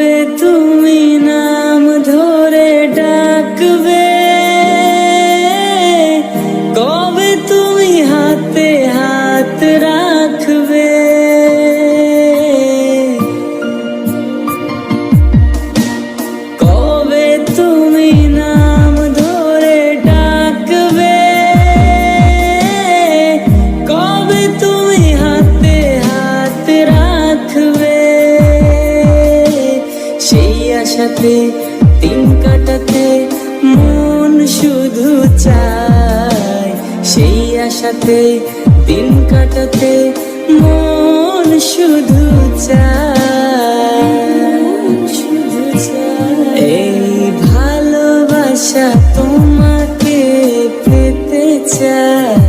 কবে তুমি নাম ধরে ডাকবে, কবে তুমি হাতে হাত রাখবে, কবে তুমি নাম ধরে ডাকবে, কবে তুমি হাতে হাত রাখবে। সেই আশাতে দিন কাটাতে মন শুধু চায়, সেই আশাতে দিন কাটাতে মন শুধু চায়। এই ভালোবাসা তোমাকে পেতে চায়,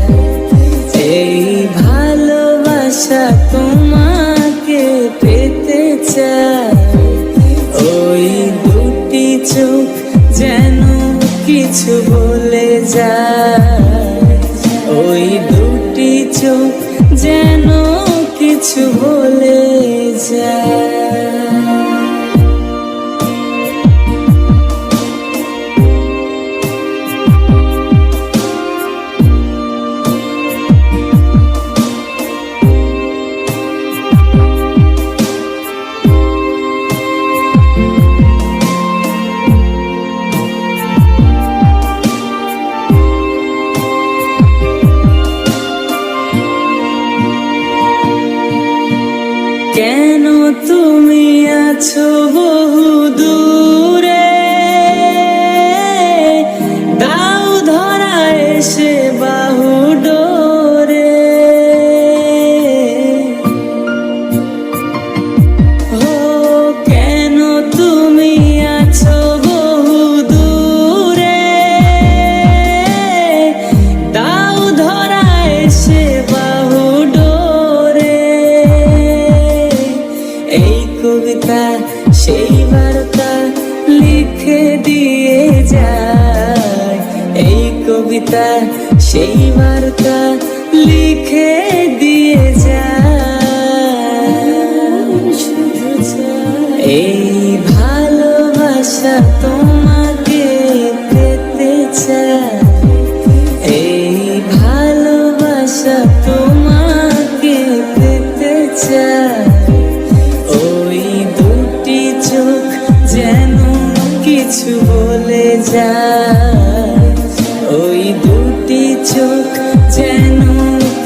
এই ভালোবাসা তোমাকে পেতে চায়। ওই দুটি চোখ যেন কিছু বলে যায়, ওই দুটি চোখ যেন কিছু বলে যায়। কেন তুমি আছো বহু দূরে, দাও ধরা এসে বাহু ডোরে। ও কেন তুমি আছো বহু দূরে, দাও ধরা এসে বাহু ডোরে। এই কবিতা সেই বার্তা লিখে দিয়ে যায়, এই কবিতা সেই বার্তা লিখে দিয়ে যায়। এই ভালোবাসা তোমাকে পেতে চায়, এই ভালোবাসা তোমাকে পেতে চায়। ওই দুটি চোখ যেন কিছু বলে যায়, ওই দুটি চোখ যেন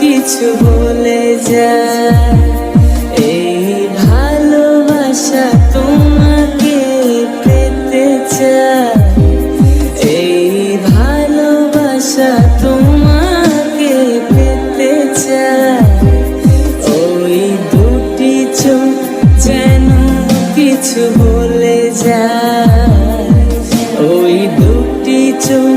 কিছু বলে যায়। এই ভালোবাসা তোমাকে পেতে চায়, এই ভালোবাসা তোমাকে পেতে চায়। ওই দুটি চোখ যেন কিছু বলে যায়, ওই দুটি চোখ